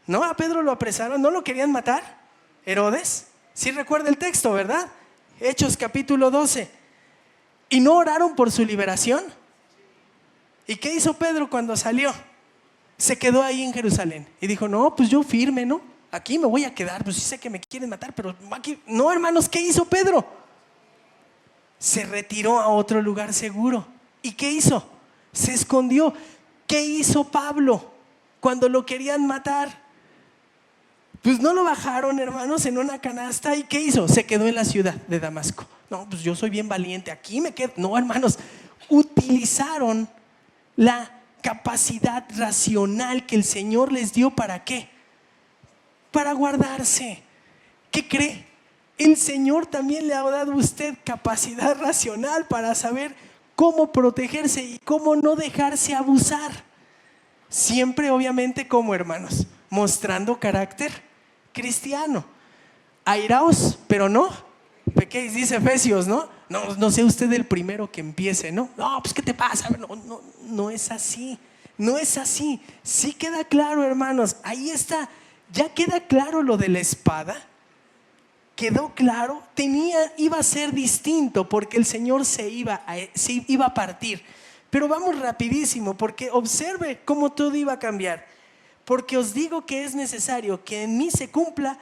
A: ¿No lo querían matar? Herodes. Sí recuerda el texto, ¿verdad? Hechos capítulo 12. ¿Y no oraron por su liberación? ¿Y qué hizo Pedro cuando salió? Se quedó ahí en Jerusalén y dijo: no, pues yo firme, ¿no? Aquí me voy a quedar, pues sí sé que me quieren matar, pero aquí. No, hermanos, ¿qué hizo Pedro? Se retiró a otro lugar seguro. ¿Y qué hizo? Se escondió. ¿Qué hizo Pablo cuando lo querían matar? Pues no lo bajaron, hermanos, en una canasta. ¿Y qué hizo? Se quedó en la ciudad de Damasco. No, pues yo soy bien valiente, aquí me quedo. No, hermanos, utilizaron la capacidad racional que el Señor les dio. ¿Para qué? Para guardarse. ¿qué cree? El Señor también le ha dado a usted capacidad racional para saber cómo protegerse y cómo no dejarse abusar. Siempre, obviamente, como hermanos, mostrando carácter cristiano. Airaos, pero no pequéis, dice Efesios, ¿no? No sea usted el primero que empiece, ¿no? No, pues ¿qué te pasa? No es así. No es así. Sí queda claro, hermanos. Ahí está. Ya queda claro lo de la espada. Quedó claro. Iba a ser distinto porque el Señor se iba a partir. Pero vamos rapidísimo porque observe cómo todo iba a cambiar. Porque os digo que es necesario que en mí se cumpla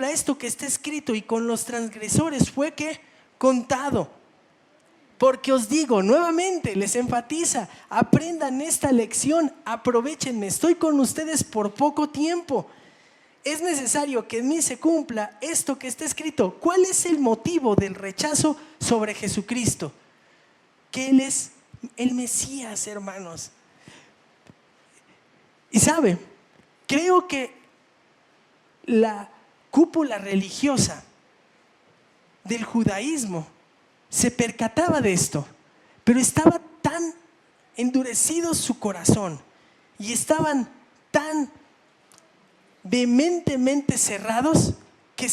A: esto que está escrito, y con los transgresores fue que contado. Porque os digo nuevamente, les enfatiza, aprendan esta lección, aprovechenme, estoy con ustedes por poco tiempo. Es necesario que en mí se cumpla esto que está escrito. ¿Cuál es el motivo del rechazo sobre Jesucristo? Que Él es el Mesías, hermanos. Y sabe, creo que la cúpula religiosa del judaísmo se percataba de esto, pero estaba tan endurecido su corazón y estaban tan vehementemente cerrados que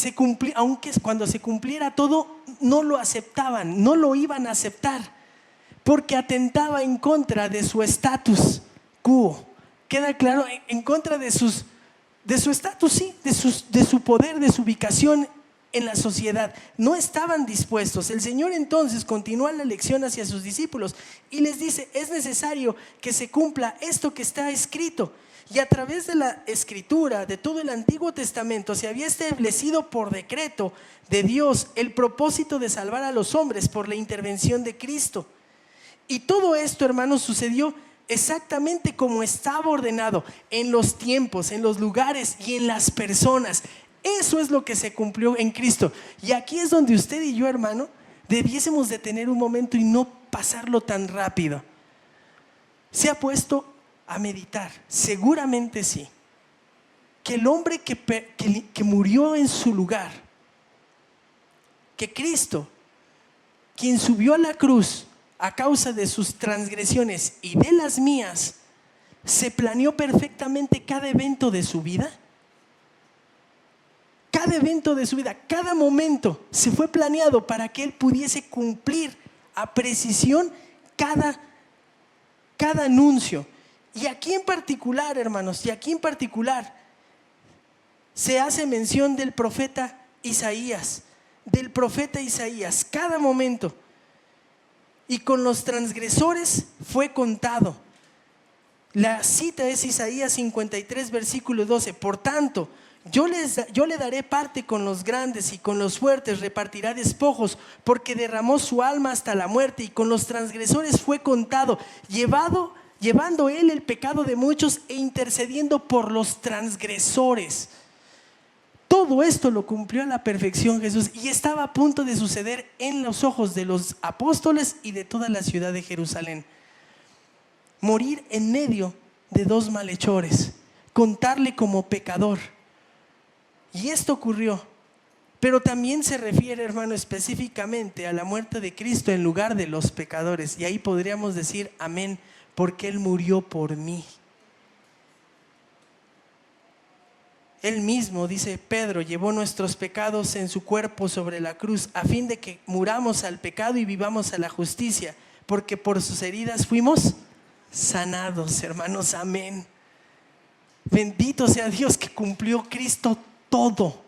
A: aunque cuando se cumpliera todo, no lo aceptaban, no lo iban a aceptar, porque atentaba en contra de su status quo. Queda claro, en contra de su estatus, sí, de su poder, de su ubicación en la sociedad. No estaban dispuestos. El Señor entonces continúa la lección hacia sus discípulos y les dice: es necesario que se cumpla esto que está escrito. Y a través de la escritura de todo el Antiguo Testamento se había establecido por decreto de Dios el propósito de salvar a los hombres por la intervención de Cristo. Y todo esto, hermanos, sucedió exactamente como estaba ordenado, en los tiempos, en los lugares y en las personas. Eso es lo que se cumplió en Cristo. Y aquí es donde usted y yo, hermano, debiésemos de tener un momento y no pasarlo tan rápido. ¿Se ha puesto a meditar? Seguramente sí. Que el hombre que murió en su lugar, que Cristo, quien subió a la cruz a causa de sus transgresiones y de las mías, se planeó perfectamente cada evento de su vida. Cada evento de su vida, cada momento se fue planeado para que Él pudiese cumplir a precisión cada anuncio. Y aquí en particular, hermanos, se hace mención del profeta Isaías, cada momento. Y con los transgresores fue contado. La cita es Isaías 53, versículo 12. Por tanto, yo le daré parte con los grandes, y con los fuertes repartirá despojos, porque derramó su alma hasta la muerte, y con los transgresores fue contado, llevando él el pecado de muchos e intercediendo por los transgresores. Todo esto lo cumplió a la perfección Jesús, y estaba a punto de suceder en los ojos de los apóstoles y de toda la ciudad de Jerusalén. Morir en medio de dos malhechores, contarle como pecador. Y esto ocurrió, pero también se refiere, hermano, específicamente a la muerte de Cristo en lugar de los pecadores. Y ahí podríamos decir amén, porque Él murió por mí. Él mismo, dice Pedro, llevó nuestros pecados en su cuerpo sobre la cruz, a fin de que muramos al pecado y vivamos a la justicia, porque por sus heridas fuimos sanados, hermanos, amén. Bendito sea Dios que cumplió Cristo todo,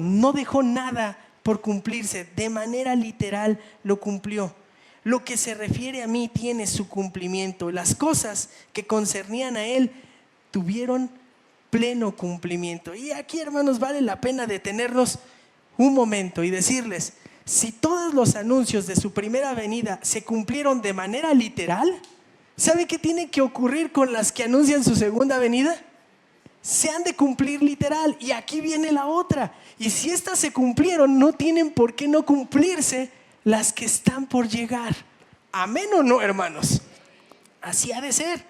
A: no dejó nada por cumplirse, de manera literal lo cumplió. Lo que se refiere a mí tiene su cumplimiento. Las cosas que concernían a Él tuvieron pleno cumplimiento. Y aquí, hermanos, vale la pena detenernos un momento y decirles: si todos los anuncios de su primera venida se cumplieron de manera literal, ¿sabe qué tiene que ocurrir con las que anuncian su segunda venida? Se han de cumplir literal. Y aquí viene la otra: y si estas se cumplieron, no tienen por qué no cumplirse las que están por llegar. ¿Amén o no, hermanos? Así ha de ser.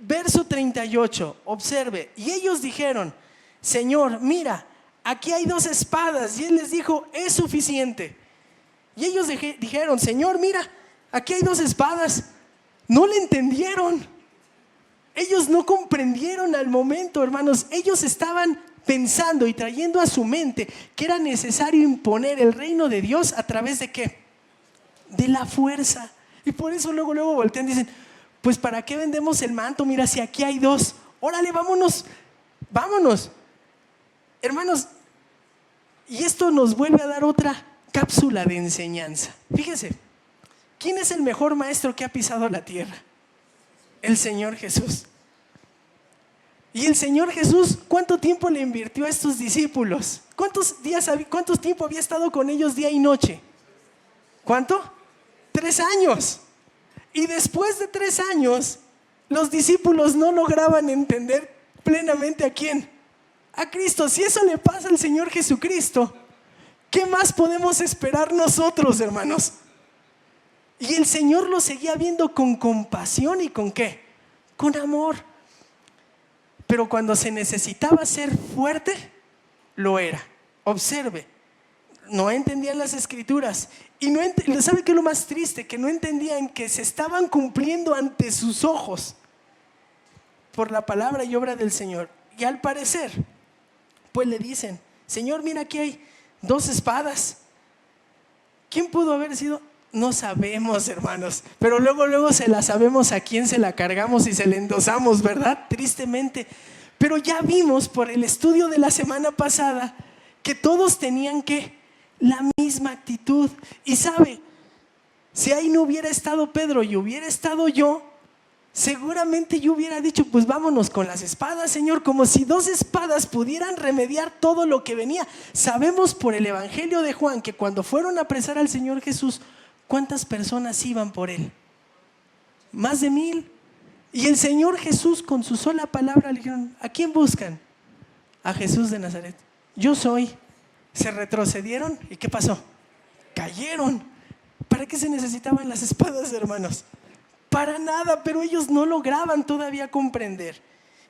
A: Verso 38, observe: y ellos dijeron: Señor, mira, aquí hay 2 espadas. Y él les dijo, es suficiente. Y ellos dijeron, Señor, mira, aquí hay 2 espadas. No le entendieron. Ellos no comprendieron al momento, hermanos. Ellos estaban pensando y trayendo a su mente que era necesario imponer el reino de Dios a través de ¿qué? De la fuerza. Y por eso luego voltean y dicen, pues ¿para qué vendemos el manto? Mira, si aquí hay 2, órale, vámonos. Hermanos, y esto nos vuelve a dar otra cápsula de enseñanza. Fíjense, ¿quién es el mejor maestro que ha pisado la tierra? El Señor Jesús. Y el Señor Jesús, ¿cuánto tiempo le invirtió a estos discípulos? ¿Cuánto tiempo había estado con ellos día y noche? ¿Cuánto? 3 años. Y después de 3 años, los discípulos no lograban entender plenamente ¿a quién? A Cristo. Si eso le pasa al Señor Jesucristo, ¿qué más podemos esperar nosotros, hermanos? Y el Señor lo seguía viendo con compasión y ¿con qué? Con amor. Pero cuando se necesitaba ser fuerte, lo era. Observe, no entendían las escrituras. Y ¿sabe qué es lo más triste? Que no entendían que se estaban cumpliendo ante sus ojos por la palabra y obra del Señor. Y al parecer, pues le dicen, Señor, mira, aquí hay 2 espadas. ¿Quién pudo haber sido? No sabemos, hermanos, pero luego se la sabemos a quién se la cargamos y se la endosamos, ¿verdad? Tristemente. Pero ya vimos por el estudio de la semana pasada que todos tenían la misma actitud. Y sabe, si ahí no hubiera estado Pedro y hubiera estado yo, seguramente yo hubiera dicho, pues vámonos con las espadas, Señor, como si 2 espadas pudieran remediar todo lo que venía. Sabemos por el Evangelio de Juan que cuando fueron a apresar al Señor Jesús, ¿cuántas personas iban por él? Más de 1000. Y el Señor Jesús con su sola palabra le dijeron, ¿a quién buscan? A Jesús de Nazaret. Yo soy. Se retrocedieron y ¿qué pasó? Cayeron. ¿Para qué se necesitaban las espadas, hermanos? Para nada, pero ellos no lograban todavía comprender.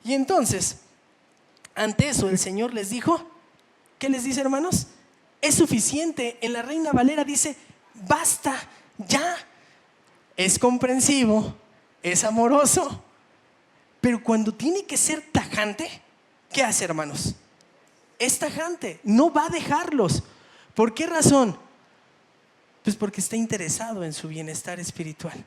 A: Y entonces, ante eso el Señor les dijo, ¿qué les dice, hermanos? Es suficiente. En la Reina Valera dice, basta, ya. Es comprensivo, es amoroso, pero cuando tiene que ser tajante, ¿qué hace, hermanos? Es tajante, no va a dejarlos. ¿Por qué razón? Pues porque está interesado en su bienestar espiritual.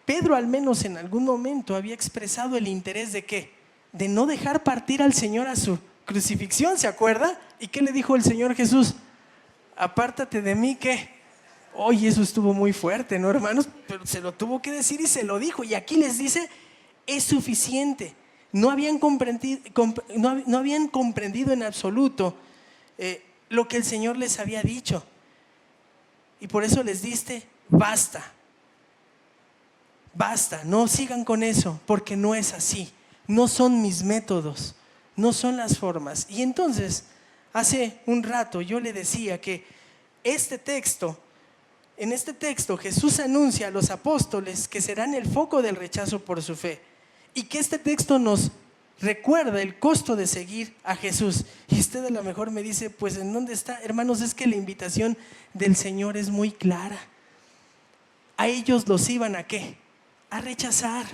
A: Pedro al menos en algún momento había expresado el interés de ¿qué? De no dejar partir al Señor a su crucifixión, ¿se acuerda? ¿Y qué le dijo el Señor Jesús? Apártate de mí, ¿qué? Oye, eso estuvo muy fuerte, ¿no, hermanos? Pero se lo tuvo que decir y se lo dijo. Y aquí les dice, es suficiente. No habían comprendido en absoluto lo que el Señor les había dicho. Y por eso les diste, basta. Basta, no sigan con eso, porque no es así. No son mis métodos, no son las formas. Y entonces, hace un rato yo le decía que en este texto Jesús anuncia a los apóstoles que serán el foco del rechazo por su fe. Y que este texto nos recuerda el costo de seguir a Jesús. Y usted a lo mejor me dice, pues ¿en dónde está? Hermanos, es que la invitación del Señor es muy clara. A ellos los iban a ¿qué? A rechazar.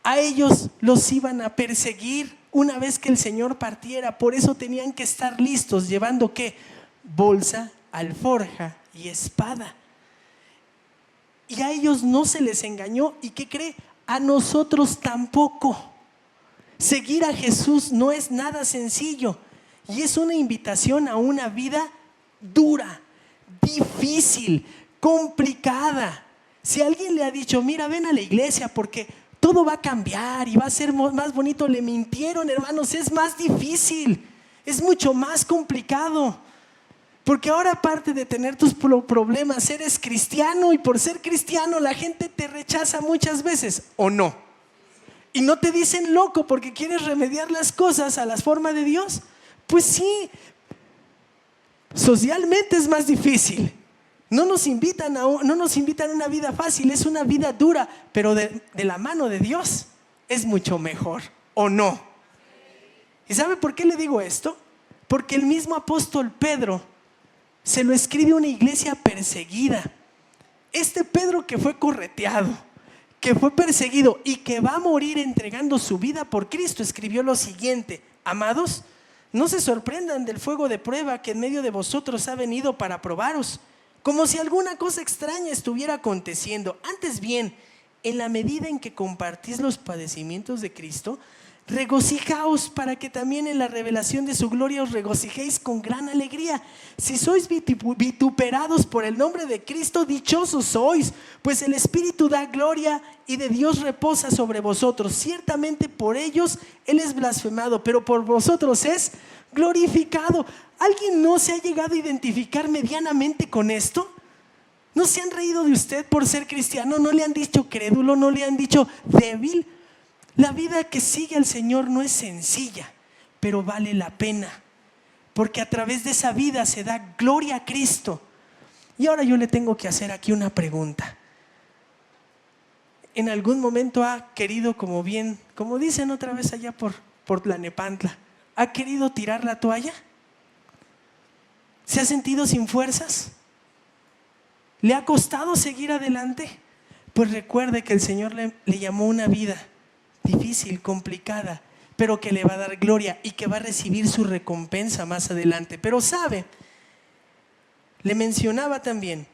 A: A ellos los iban a perseguir una vez que el Señor partiera. Por eso tenían que estar listos, llevando ¿qué? Bolsa, alforja y espada. Y a ellos no se les engañó. ¿Y qué cree? A nosotros tampoco. Seguir a Jesús no es nada sencillo. Y es una invitación a una vida dura, difícil, complicada. Si alguien le ha dicho, mira, ven a la iglesia porque todo va a cambiar y va a ser más bonito, le mintieron, hermanos. Es más difícil, es mucho más complicado. Porque ahora, aparte de tener tus problemas, eres cristiano, y por ser cristiano la gente te rechaza muchas veces, ¿o no? Y no te dicen loco porque quieres remediar las cosas a la forma de Dios. Pues sí, socialmente es más difícil. No nos invitan a una vida fácil, es una vida dura, pero de la mano de Dios es mucho mejor, ¿o no? ¿Y sabe por qué le digo esto? Porque el mismo apóstol Pedro se lo escribe a una iglesia perseguida. Este Pedro que fue correteado, que fue perseguido y que va a morir entregando su vida por Cristo, escribió lo siguiente: amados, no se sorprendan del fuego de prueba que en medio de vosotros ha venido para probaros, como si alguna cosa extraña estuviera aconteciendo. Antes bien, en la medida en que compartís los padecimientos de Cristo, regocijaos para que también en la revelación de su gloria os regocijéis con gran alegría. Si sois vituperados por el nombre de Cristo, dichosos sois, pues el Espíritu da gloria y de Dios reposa sobre vosotros. Ciertamente por ellos Él es blasfemado, pero por vosotros es glorificado. ¿Alguien no se ha llegado a identificar medianamente con esto? ¿No se han reído de usted por ser cristiano? ¿No le han dicho crédulo? ¿No le han dicho débil? La vida que sigue al Señor no es sencilla, pero vale la pena, porque a través de esa vida se da gloria a Cristo. Y ahora yo le tengo que hacer aquí una pregunta. ¿En algún momento ha querido, como dicen otra vez allá por Tlanepantla, ha querido tirar la toalla? ¿Se ha sentido sin fuerzas? ¿Le ha costado seguir adelante? Pues recuerde que el Señor le llamó una vida difícil, complicada, pero que le va a dar gloria y que va a recibir su recompensa más adelante. Pero sabe, le mencionaba también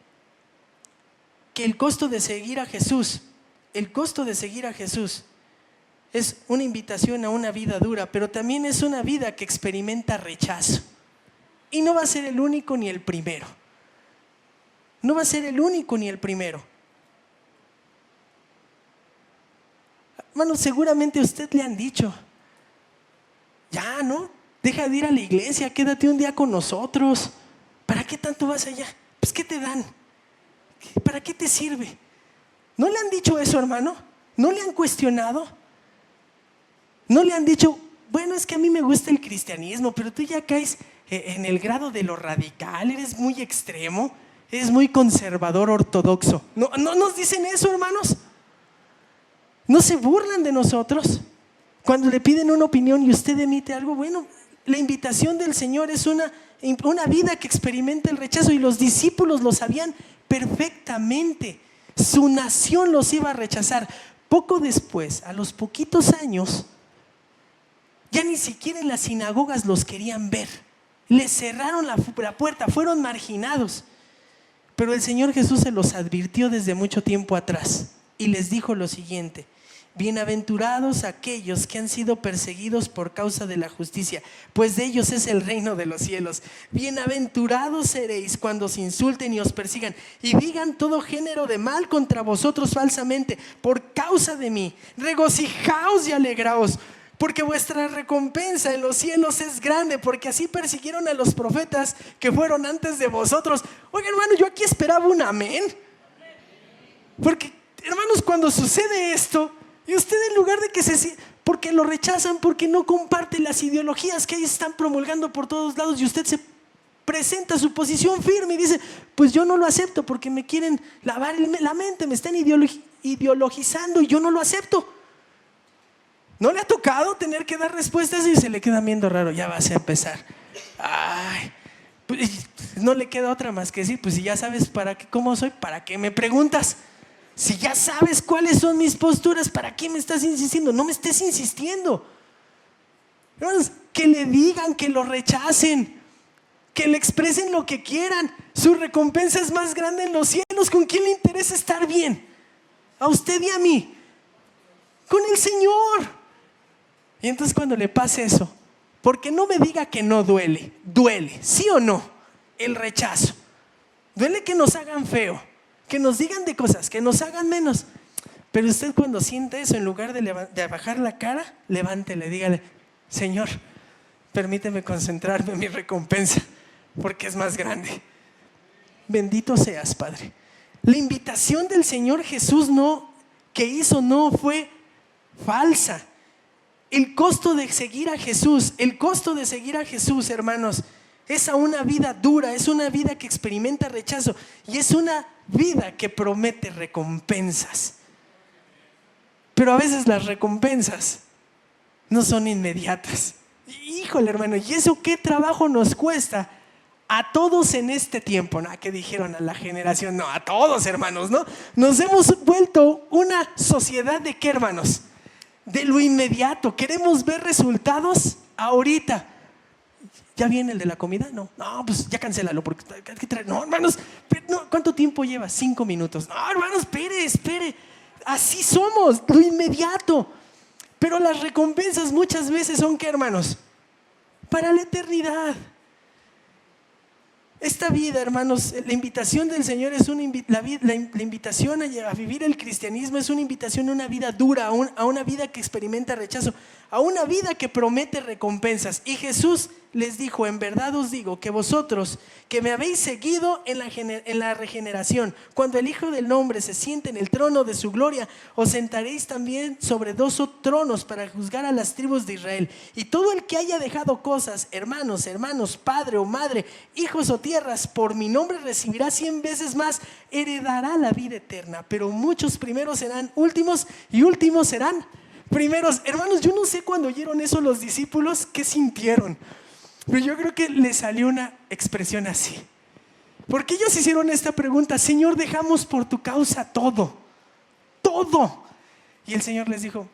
A: que el costo de seguir a Jesús es una invitación a una vida dura, pero también es una vida que experimenta rechazo. Y no va a ser el único ni el primero. No va a ser el único ni el primero. Hermano, seguramente a usted le han dicho: ya, ¿no? Deja de ir a la iglesia, quédate un día con nosotros. ¿Para qué tanto vas allá? Pues, ¿qué te dan? ¿Para qué te sirve? ¿No le han dicho eso, hermano? ¿No le han cuestionado? ¿No le han dicho: bueno, es que a mí me gusta el cristianismo, pero tú ya caes en el grado de lo radical, eres muy extremo, eres muy conservador ortodoxo? ¿No nos dicen eso, hermanos? ¿No se burlan de nosotros cuando le piden una opinión y usted emite algo? Bueno, la invitación del Señor es una vida que experimenta el rechazo, y los discípulos lo sabían perfectamente. Su nación los iba a rechazar. Poco después, a los poquitos años, ya ni siquiera en las sinagogas los querían ver. Les cerraron la puerta, fueron marginados. Pero el Señor Jesús se los advirtió desde mucho tiempo atrás y les dijo lo siguiente: bienaventurados aquellos que han sido perseguidos por causa de la justicia, pues de ellos es el reino de los cielos. Bienaventurados seréis cuando os insulten y os persigan y digan todo género de mal contra vosotros falsamente por causa de mí. Regocijaos y alegraos, porque vuestra recompensa en los cielos es grande, porque así persiguieron a los profetas que fueron antes de vosotros. Oiga, hermano, yo aquí esperaba un amén. Porque, hermanos, cuando sucede esto, y usted, en lugar de porque lo rechazan, porque no comparte las ideologías que ahí están promulgando por todos lados, y usted se presenta su posición firme y dice: pues yo no lo acepto porque me quieren lavar la mente, me están ideologizando y yo no lo acepto. ¿No le ha tocado tener que dar respuestas y se le queda viendo raro? Ya vas a empezar. Ay, pues no le queda otra más que decir: pues si ya sabes cómo soy, ¿para qué me preguntas? Si ya sabes cuáles son mis posturas, ¿para qué me estás insistiendo? No me estés insistiendo. Hermanos, que le digan, que lo rechacen, que le expresen lo que quieran. Su recompensa es más grande en los cielos. ¿Con quién le interesa estar bien? A usted y a mí. Con el Señor. Y entonces, cuando le pase eso, porque no me diga que no duele, duele, ¿sí o no? El rechazo. Duele que nos hagan feo, que nos digan de cosas, que nos hagan menos. Pero usted, cuando siente eso, en lugar de bajar la cara, levántele, dígale: Señor, permíteme concentrarme en mi recompensa, porque es más grande. Bendito seas, Padre. La invitación del Señor Jesús que hizo no fue falsa. El costo de seguir a Jesús, hermanos, es a una vida dura, es una vida que experimenta rechazo, y es una vida que promete recompensas. Pero a veces las recompensas no son inmediatas. Y Híjole, hermano, ¿y eso qué trabajo nos cuesta? A todos en este tiempo, ¿no? ¿Qué dijeron a la generación? No, a todos, hermanos, ¿no? Nos hemos vuelto una sociedad de ¿qué, hermanos? De lo inmediato. Queremos ver resultados ahorita. ¿Ya viene el de la comida? No, pues ya cancélalo porque hay que traer. No, hermanos, no, ¿cuánto tiempo lleva? 5 minutos. No, hermanos, espere. Así somos, lo inmediato. Pero las recompensas muchas veces son ¿qué, hermanos? Para la eternidad. Esta vida, hermanos, la invitación del Señor es la invitación a vivir el cristianismo es una invitación a una vida dura, a una vida que experimenta rechazo, a una vida que promete recompensas. Y Jesús les dijo: en verdad os digo que vosotros que me habéis seguido en la regeneración, cuando el Hijo del Hombre se siente en el trono de su gloria, os sentaréis también sobre 2 tronos para juzgar a las tribus de Israel. Y todo el que haya dejado cosas, hermanos, padre o madre, hijos o tierras, por mi nombre recibirá 100 veces más, heredará la vida eterna. Pero muchos primeros serán últimos y últimos serán primeros. Hermanos, yo no sé cuando oyeron eso los discípulos qué sintieron, pero yo creo que les salió una expresión así, porque ellos hicieron esta pregunta: Señor, dejamos por tu causa todo. Y el Señor les dijo: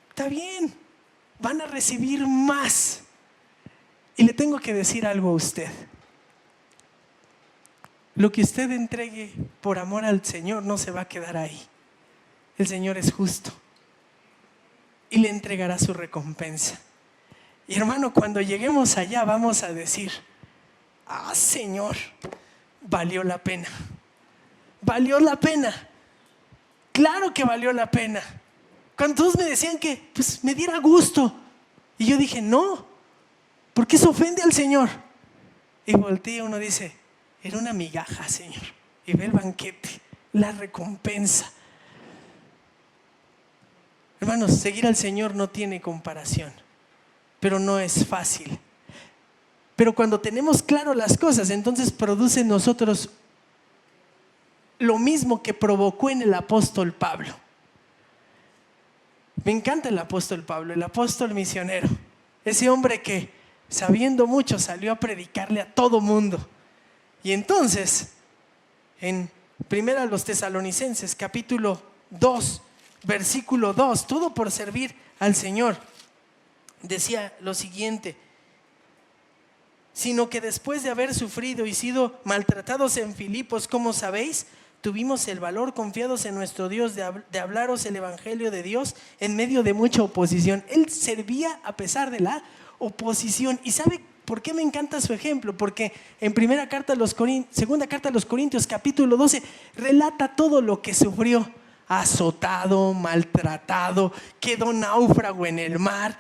A: está bien, van a recibir más. Y le tengo que decir algo a usted: lo que usted entregue por amor al Señor no se va a quedar ahí. El Señor es justo y le entregará su recompensa. Y hermano, cuando lleguemos allá vamos a decir: Señor, valió la pena. Claro que valió la pena. Cuando todos me decían que pues me diera gusto, y yo dije: no, porque eso ofende al Señor. Y voltea, uno dice: era una migaja, Señor. Y ve el banquete, la recompensa. Hermanos, seguir al Señor no tiene comparación, pero no es fácil. Pero cuando tenemos claro las cosas, entonces produce en nosotros lo mismo que provocó en el apóstol Pablo. Me encanta el apóstol Pablo, el apóstol misionero. Ese hombre que, sabiendo mucho, salió a predicarle a todo mundo. Y entonces, en 1 Tesalonicenses, capítulo 2, versículo 2, todo por servir al Señor, decía lo siguiente: sino que después de haber sufrido y sido maltratados en Filipos, como sabéis, tuvimos el valor, confiados en nuestro Dios, de hablaros el evangelio de Dios en medio de mucha oposición. Él servía a pesar de la oposición. ¿Y sabe por qué me encanta su ejemplo? Porque en segunda carta a los Corintios, capítulo 12, relata todo lo que sufrió: azotado, maltratado, quedó náufrago en el mar.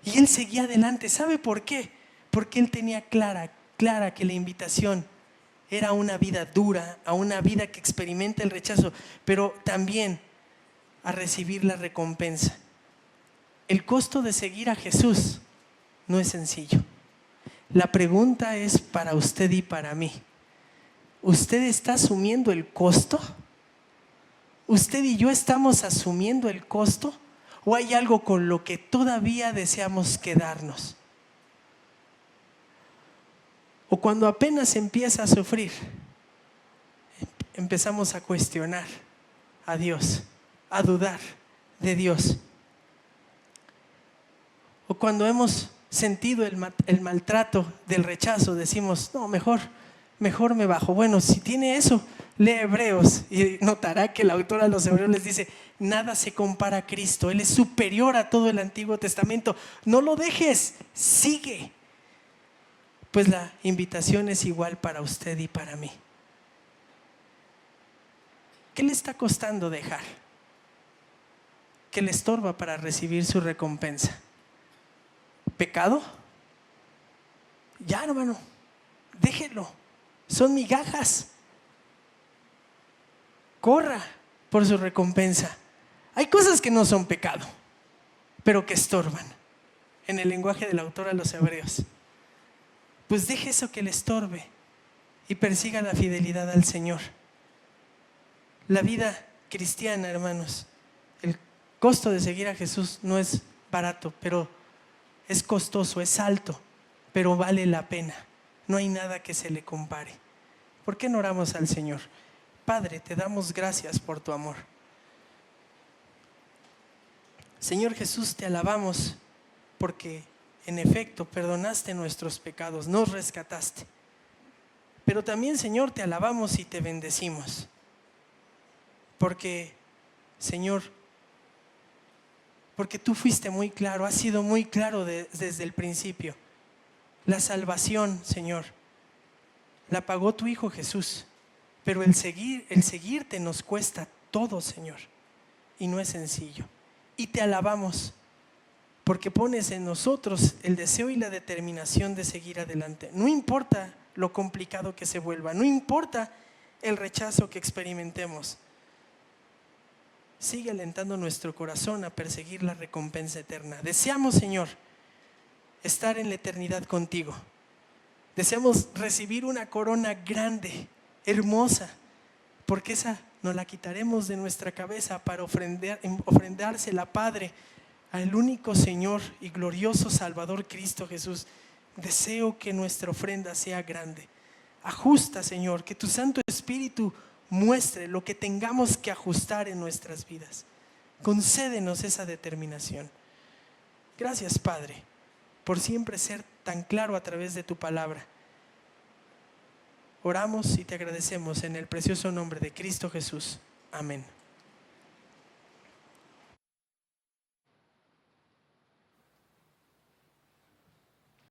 A: Y él seguía adelante. ¿Sabe por qué? Porque él tenía clara que la invitación era una vida dura, a una vida que experimenta el rechazo, pero también a recibir la recompensa. El costo de seguir a Jesús no es sencillo. La pregunta es para usted y para mí: ¿usted está asumiendo el costo? ¿Usted y yo estamos asumiendo el costo? ¿O hay algo con lo que todavía deseamos quedarnos? O cuando apenas empieza a sufrir, empezamos a cuestionar a Dios, a dudar de Dios. O cuando hemos sentido el maltrato del rechazo, decimos: no, mejor me bajo. Bueno, si tiene eso, lee Hebreos y notará que el autor a los Hebreos les dice: nada se compara a Cristo, Él es superior a todo el Antiguo Testamento. No lo dejes, sigue. Pues la invitación es igual para usted y para mí. ¿Qué le está costando dejar? ¿Qué le estorba para recibir su recompensa? ¿Pecado? Ya, hermano, déjelo. Son migajas. Corra por su recompensa. Hay cosas que no son pecado, pero que estorban. En el lenguaje del autor a los Hebreos, pues deje eso que le estorbe y persiga la fidelidad al Señor. La vida cristiana, hermanos, el costo de seguir a Jesús no es barato, pero es costoso, es alto, pero vale la pena. No hay nada que se le compare. ¿Por qué no oramos al Señor? Padre, te damos gracias por tu amor. Señor Jesús, te alabamos porque en efecto perdonaste nuestros pecados, nos rescataste. Pero también, Señor, te alabamos y te bendecimos. Porque, Señor, porque tú fuiste muy claro, has sido muy claro desde el principio. La salvación, Señor, la pagó tu Hijo Jesús. Pero el seguirte nos cuesta todo, Señor. Y no es sencillo. Y te alabamos porque pones en nosotros el deseo y la determinación de seguir adelante. No importa lo complicado que se vuelva, no importa el rechazo que experimentemos. Sigue alentando nuestro corazón a perseguir la recompensa eterna. Deseamos, Señor, estar en la eternidad contigo. Deseamos recibir una corona grande, hermosa, porque esa nos la quitaremos de nuestra cabeza para ofrendársela, Padre, al único Señor y glorioso Salvador Cristo Jesús. Deseo que nuestra ofrenda sea grande. Ajusta, Señor, que tu Santo Espíritu muestre lo que tengamos que ajustar en nuestras vidas. Concédenos esa determinación. Gracias, Padre, por siempre ser tan claro a través de tu palabra. Oramos y te agradecemos en el precioso nombre de Cristo Jesús. Amén.